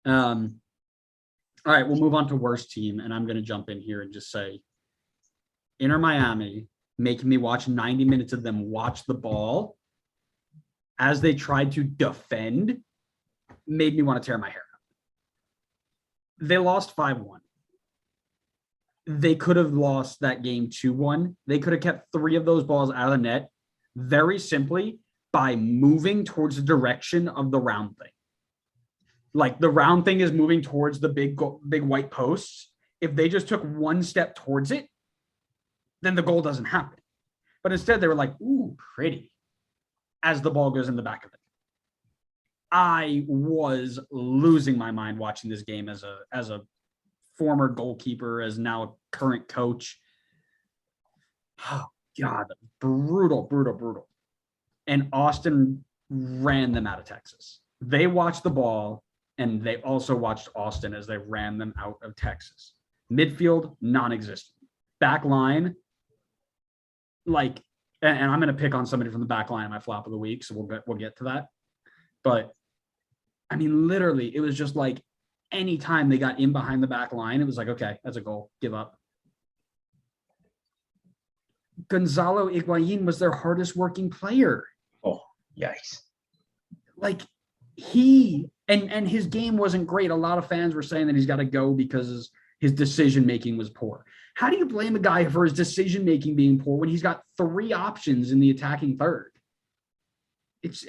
All right, we'll move on to worst team, and I'm going to jump in here and just say Inter Miami, making me watch 90 minutes of them watch the ball as they tried to defend, made me want to tear my hair out. They lost 5-1. They could have lost that game 2-1. They could have kept 3 of those balls out of the net very simply by moving towards the direction of the round thing. Like the round thing is moving towards the big white posts. If they just took 1 step towards it, then the goal doesn't happen. But instead they were like, ooh, pretty, as the ball goes in the back of it. I was losing my mind watching this game as a former goalkeeper, as now a current coach. Oh, God, brutal. And Austin ran them out of Texas. They watched the ball, and they also watched Austin as they ran them out of Texas. Midfield, non-existent. Back line, like, and I'm going to pick on somebody from the back line in my flop of the week, so we'll get to that. But, I mean, literally, it was just like anytime they got in behind the back line, it was like, okay, that's a goal. Give up. Gonzalo Higuain was their hardest working player. Oh, yikes. Like, he and his game wasn't great. A lot of fans were saying that he's got to go because his decision making was poor. How do you blame a guy for his decision making being poor when he's got 3 options in the attacking third? It's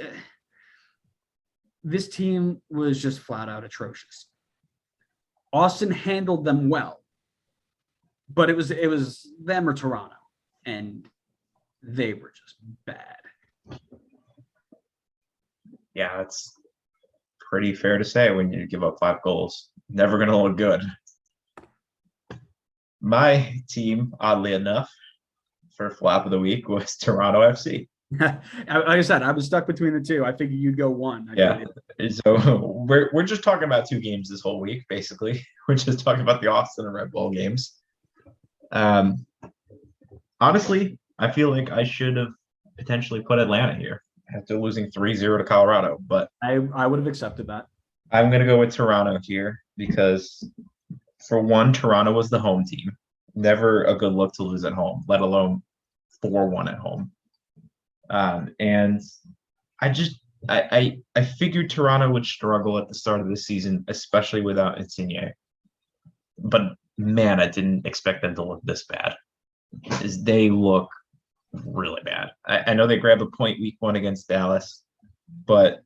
this team was just flat out atrocious. Austin handled them well, but it was them or Toronto, and they were just bad. Yeah, it's pretty fair to say when you give up 5 goals. Never going to look good. My team, oddly enough, for flop of the week was Toronto FC. Like I said, I was stuck between the two. I figured you'd go one. Yeah. So we're just talking about 2 games this whole week, basically. We're just talking about the Austin and Red Bull games. Honestly, I feel like I should have potentially put Atlanta here after losing 3-0 to Colorado, but I would have accepted that. I'm going to go with Toronto here because, for one, Toronto was the home team. Never a good look to lose at home, let alone 4-1 at home. And I figured Toronto would struggle at the start of the season, especially without Insigne. But man, I didn't expect them to look this bad. They look really bad. I know they grabbed a point week 1 against Dallas, but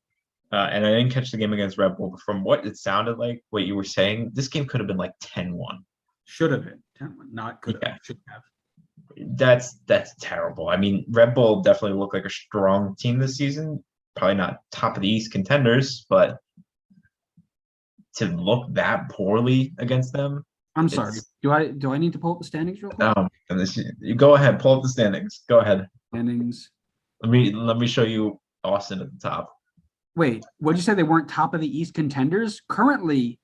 and I didn't catch the game against Red Bull, but from what it sounded like, what you were saying, this game could have been like 10-1. Should have been 10-1, not could have. Yeah. Should have. That's terrible. I mean, Red Bull definitely looked like a strong team this season. Probably not top of the East contenders, but to look that poorly against them. I'm sorry. Do I need to pull up the standings real quick? You go ahead, pull up the standings. Go ahead. Standings. Let me show you Austin at the top. Wait, what did you say? They weren't top of the East contenders? Currently,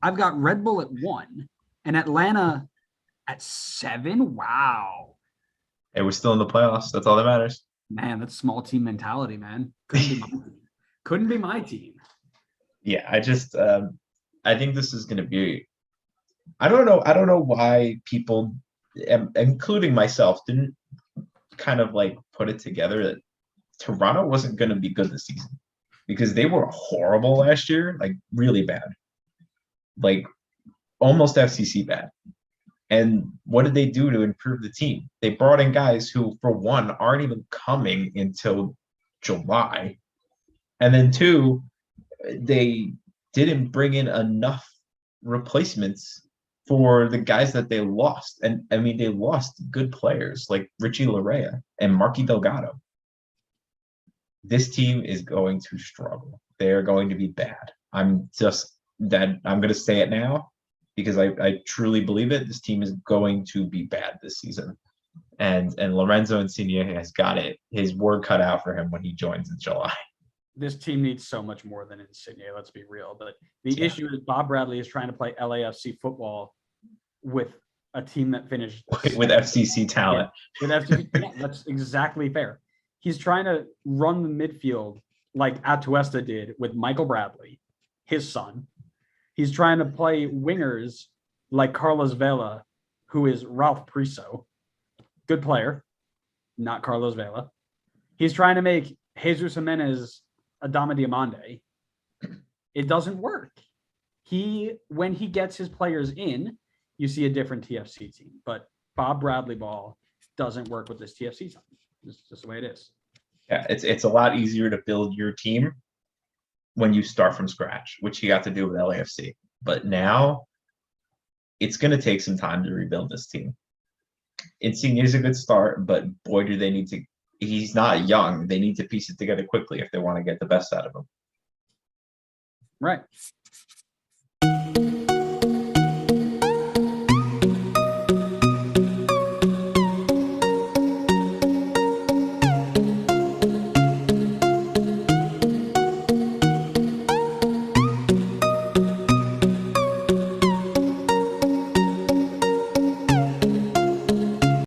I've got Red Bull at 1 and Atlanta at 7. Wow. Hey, we're still in the playoffs. That's all that matters. Man, that's small team mentality, man. Couldn't be my team. Yeah, I think this is going to be. I don't know why people, including myself, didn't kind of like put it together that Toronto wasn't going to be good this season, because they were horrible last year, like really bad, like almost FCC bad. And what did they do to improve the team? They brought in guys who, for one, aren't even coming until July. And then 2, they didn't bring in enough replacements for the guys that they lost. And I mean, they lost good players like Richie Larea and Marky Delgado. This team is going to struggle. They are going to be bad. I'm going to say it now, because I truly believe it. This team is going to be bad this season. And Lorenzo Insigne has got his work cut out for him when he joins in July. This team needs so much more than Insigne, let's be real. But the issue is Bob Bradley is trying to play LAFC football with a team that finished with FCC talent. With FCC, yeah, that's exactly fair. He's trying to run the midfield like Atuesta did with Michael Bradley, his son. He's trying to play wingers like Carlos Vela, who is Ralph Priso. Good player, not Carlos Vela. He's trying to make Jesus Jimenez Adama Diamande. It doesn't work. When he gets his players in, you see a different TFC team. But Bob Bradley ball doesn't work with this TFC team. It's just the way it is. Yeah, it's a lot easier to build your team when you start from scratch, which he got to do with LAFC. But now it's going to take some time to rebuild this team. Insigne is a good start, but boy, do they need to. He's not young. They need to piece it together quickly if they want to get the best out of him. Right.